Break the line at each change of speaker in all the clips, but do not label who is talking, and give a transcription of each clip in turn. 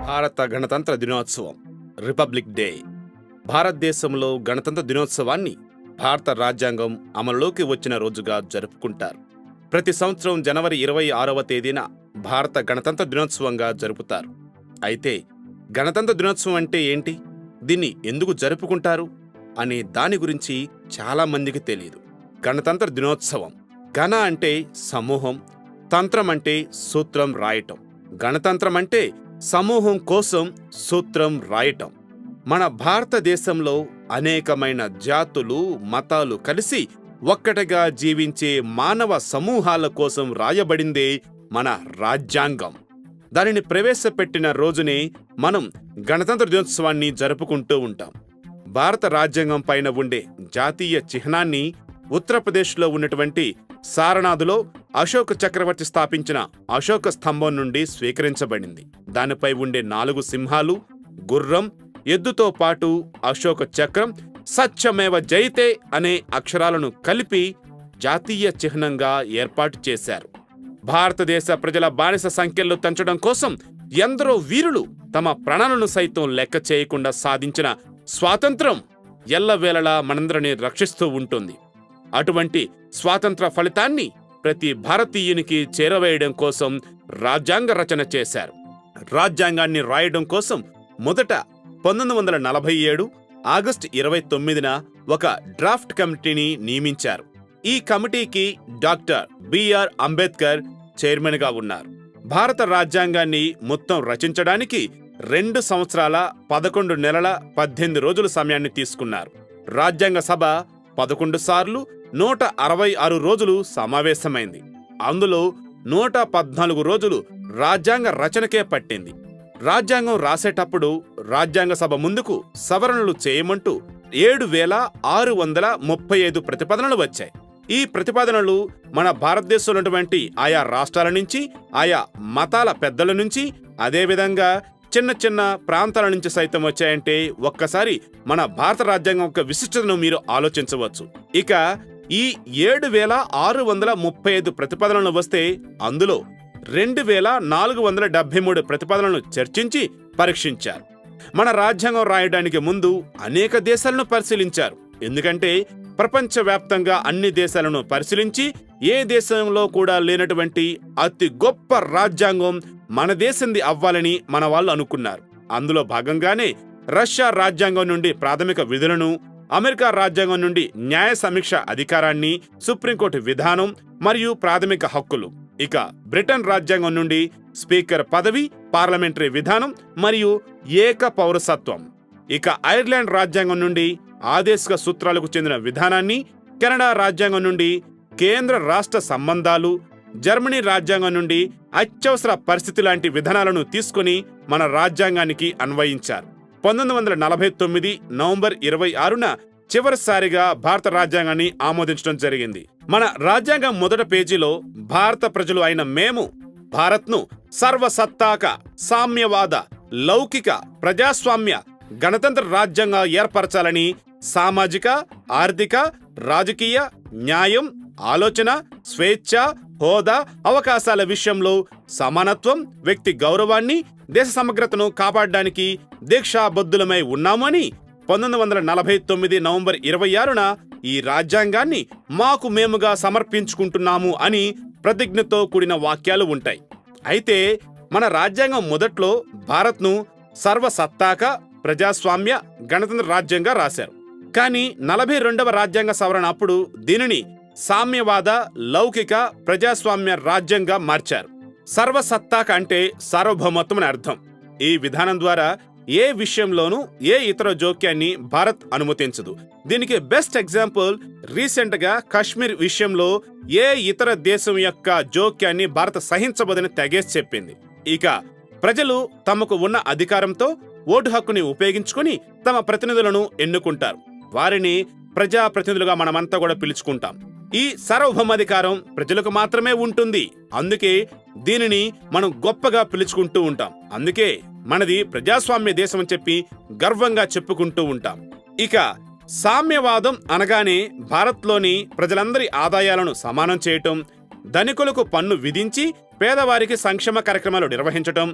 భారత గణతంత్ర దినోత్సవం రిపబ్లిక్ డే. భారతదేశంలో గణతంత్ర దినోత్సవాన్ని భారత రాజ్యాంగం అమలులోకి వచ్చిన రోజుగా జరుపుకుంటారు. ప్రతి సంవత్సరం జనవరి 26వ తేదీన భారత గణతంత్ర దినోత్సవంగా జరుపుతారు. అయితే గణతంత్ర దినోత్సవం అంటే ఏంటి, దీన్ని ఎందుకు జరుపుకుంటారు అనే దాని గురించి చాలా మందికి తెలియదు. గణతంత్ర దినోత్సవం, గణ అంటే సమూహం, తంత్రం అంటే సూత్రం రాయటం. గణతంత్రం అంటే సమూహం కోసం సూత్రం రాయటం. మన భారతదేశంలో అనేకమైన జాతులు, మతాలు కలిసి ఒక్కటిగా జీవించే మానవ సమూహాల కోసం రాయబడిందే మన రాజ్యాంగం. దానిని ప్రవేశపెట్టిన రోజునే మనం గణతంత్ర దినోత్సవాన్ని జరుపుకుంటూ ఉంటాం. భారత రాజ్యాంగం పైన ఉండే జాతీయ చిహ్నాన్ని ఉత్తరప్రదేశ్లో ఉన్నటువంటి సారనాథ్లో అశోక చక్రవర్తి స్థాపించిన అశోక స్తంభం నుండి స్వీకరించబడింది. దానిపై ఉండే 4 సింహాలు, గుర్రం, ఎద్దుతో పాటు అశోక చక్రం, సత్యమేవ జయతే అనే అక్షరాలను కలిపి జాతీయ చిహ్నంగా ఏర్పాటు చేశారు. భారతదేశ ప్రజల బానిస సంఖ్యలు పెంచడం కోసం ఎందరో వీరులు తమ ప్రాణాలను సైతం లెక్క చేయకుండా సాధించిన స్వాతంత్రం ఎల్లవేళలా మనందరినీ రక్షిస్తూ ఉంటుంది. అటువంటి స్వాతంత్ర ఫలితాన్ని ప్రతి భారతీయునికి చేరవేయడం కోసం రాజ్యాంగ రచన చేశారు. రాజ్యాంగాన్ని రాయడం కోసం మొదట 1947 ఆగస్టు 29న ఒక డ్రాఫ్ట్ కమిటీని నియమించారు. ఈ కమిటీకి డాక్టర్ బిఆర్ అంబేద్కర్ చైర్మన్గా ఉన్నారు. భారత రాజ్యాంగాన్ని మొత్తం రచించడానికి 2 సంవత్సరాల 11 నెలల 18 రోజుల సమయాన్ని తీసుకున్నారు. రాజ్యాంగ సభ 11 సార్లు 166 రోజులు సమావేశమైంది. అందులో 114 రోజులు రాజ్యాంగ రచనకే పట్టింది. రాజ్యాంగం రాసేటప్పుడు రాజ్యాంగ సభ ముందుకు సవరణలు చేయమంటూ 7635 ప్రతిపాదనలు వచ్చాయి. ఈ ప్రతిపాదనలు మన భారతదేశంలో ఉన్నటువంటి ఆయా రాష్ట్రాల నుంచి, ఆయా మతాల పెద్దల నుంచి, అదేవిధంగా చిన్న చిన్న ప్రాంతాల నుంచి సైతం వచ్చాయంటే ఒక్కసారి మన భారత రాజ్యాంగం యొక్క విశిష్టతను మీరు ఆలోచించవచ్చు. ఇక ఈ 7635 ప్రతిపాదనలు వస్తే అందులో 2473 ప్రతిపాదనలను చర్చించి పరీక్షించారు. మన రాజ్యాంగం రాయడానికి ముందు అనేక దేశాలను పరిశీలించారు. ఎందుకంటే ప్రపంచవ్యాప్తంగా అన్ని దేశాలను పరిశీలించి ఏ దేశంలో కూడా లేనటువంటి అతి గొప్ప రాజ్యాంగం మన దేశంది అవ్వాలని మన వాళ్ళు అనుకున్నారు. అందులో భాగంగానే రష్యా రాజ్యాంగం నుండి ప్రాథమిక విధులను, అమెరికా రాజ్యాంగం నుండి న్యాయ సమీక్ష అధికారాన్ని, సుప్రీంకోర్టు విధానం మరియు ప్రాథమిక హక్కులు, ఇక బ్రిటన్ రాజ్యాంగం నుండి స్పీకర్ పదవి, పార్లమెంటరీ విధానం మరియు ఏక పౌరసత్వం, ఇక ఐర్లాండ్ రాజ్యాంగం నుండి ఆదేశిక సూత్రాలకు చెందిన విధానాన్ని, కెనడా రాజ్యాంగం నుండి కేంద్ర రాష్ట్ర సంబంధాలు, జర్మనీ రాజ్యాంగం నుండి అత్యవసర పరిస్థితి లాంటి విధానాలను తీసుకుని మన రాజ్యాంగానికి అన్వయించారు. 1949 నవంబర్ 26న చివరిసారిగా భారత రాజ్యాంగాన్ని ఆమోదించడం జరిగింది. మన రాజ్యాంగం మొదటి పేజీలో భారత ప్రజలు అయిన మేము భారత్ను సర్వసత్తాక, సామ్యవాద, లౌకిక, ప్రజాస్వామ్య, గణతంత్ర రాజ్యంగా ఏర్పరచాలని సామాజిక, ఆర్థిక, రాజకీయ, న్యాయం, ఆలోచన, స్వేచ్ఛ, హోదా, అవకాశాల విషయంలో సమానత్వం, వ్యక్తి గౌరవాన్ని, దేశ సమగ్రతను కాపాడడానికి దీక్షాబద్ధులమై ఉన్నామని 1949 నవంబర్ 26న ఈ రాజ్యాంగాన్ని మాకు మేముగా సమర్పించుకుంటున్నాము అని ప్రతిజ్ఞతో కూడిన వాక్యాలు ఉంటాయి. అయితే మన రాజ్యాంగం మొదట్లో భారత్ను సర్వసత్తాక, ప్రజాస్వామ్య, గణతంత్ర రాజ్యంగా రాశారు. కానీ 42వ రాజ్యాంగ సవరణ అప్పుడు దీనిని సామ్యవాద, లౌకిక, ప్రజాస్వామ్య రాజ్యంగా మార్చారు. సర్వసత్తాక అంటే సార్వభౌమత్వం అని అర్థం. ఈ విధానం ద్వారా ఏ విషయంలోనూ ఏ ఇతర జోక్యాన్ని భారత్ అనుమతించదు. దీనికి బెస్ట్ ఎగ్జాంపుల్ రీసెంట్ గా కశ్మీర్ విషయంలో ఏ ఇతర దేశం యొక్క జోక్యాన్ని భారత్ సహించబోదని తెగేసి చెప్పింది. ఇక ప్రజలు తమకు ఉన్న అధికారంతో ఓటు హక్కుని ఉపయోగించుకుని తమ ప్రతినిధులను ఎన్నుకుంటారు. వారిని ప్రజాప్రతినిధులుగా మనమంతా కూడా పిలుచుకుంటాం. ఈ సార్వభౌమాధికారం ప్రజలకు మాత్రమే ఉంటుంది. అందుకే దీనిని మనం గొప్పగా పిలుచుకుంటూ ఉంటాం. అందుకే మనది ప్రజాస్వామ్య దేశం అని చెప్పి గర్వంగా చెప్పుకుంటూ ఉంటాం. ఇక సామ్యవాదం అనగానే భారత్లోని ప్రజలందరి ఆదాయాలను సమానం చేయటం, ధనికులకు పన్ను విధించి పేదవారికి సంక్షేమ కార్యక్రమాలు నిర్వహించటం.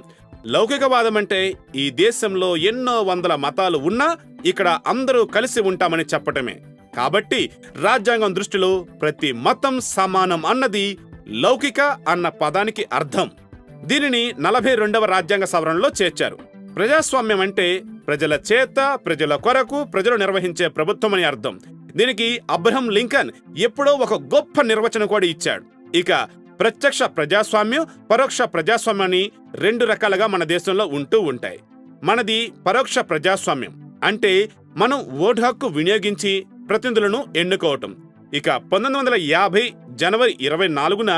లౌకికవాదం అంటే ఈ దేశంలో ఎన్నో వందల మతాలు ఉన్నా ఇక్కడ అందరూ కలిసి ఉంటామని చెప్పటమే. కాబట్టి రాజ్యాంగం దృష్టిలో ప్రతి మతం సమానం అన్నది లౌకిక అన్న పదానికి అర్థం. దీనిని 42వ రాజ్యాంగ సవరణలో చేర్చారు. ప్రజాస్వామ్యం అంటే ప్రజల చేత, ప్రజల కొరకు, ప్రజలు నిర్వహించే ప్రభుత్వం అని అర్థం. దీనికి అబ్రహం లింకన్ ఎప్పుడో ఒక గొప్ప నిర్వచనం కూడా ఇచ్చాడు. ఇక ప్రత్యక్ష ప్రజాస్వామ్యం, పరోక్ష ప్రజాస్వామ్యం అని 2 రకాలుగా మన దేశంలో ఉంటూ ఉంటాయి. మనది పరోక్ష ప్రజాస్వామ్యం అంటే మనం ఓటు హక్కు వినియోగించి ప్రతినిధులను ఎన్నుకోవటం. ఇక 1950 జనవరి 24న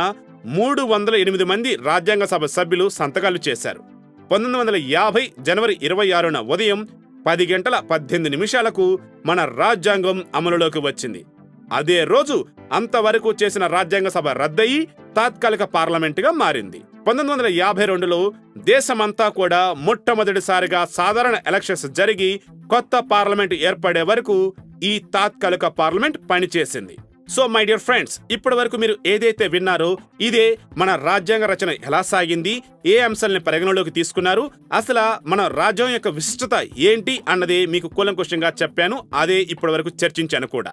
308 మంది రాజ్యాంగ సభ సభ్యులు సంతకాలు చేశారు. 1950 జనవరి 26న ఉదయం 10 గంటల 18 నిమిషాలకు మన రాజ్యాంగం అమలులోకి వచ్చింది. అదే రోజు అంతవరకు చేసిన రాజ్యాంగ సభ రద్దయి తాత్కాలిక పార్లమెంటుగా మారింది. 1952లో దేశమంతా కూడా మొట్టమొదటిసారిగా సాధారణ ఎలక్షన్స్ జరిగి కొత్త పార్లమెంటు ఏర్పడే వరకు ఈ తాత్కాలిక పార్లమెంట్ పనిచేసింది. సో మై డియర్ ఫ్రెండ్స్, ఇప్పటి వరకు మీరు ఏదైతే విన్నారో ఇదే మన రాజ్యాంగ రచన ఎలా సాగింది, ఏ అంశాలని పరిగణలోకి తీసుకున్నారు, అసలు మన రాజ్యం యొక్క విశిష్టత ఏంటి అన్నదే మీకు కూలంకుషంగా చెప్పాను. అదే ఇప్పటి వరకు చర్చించాను కూడా.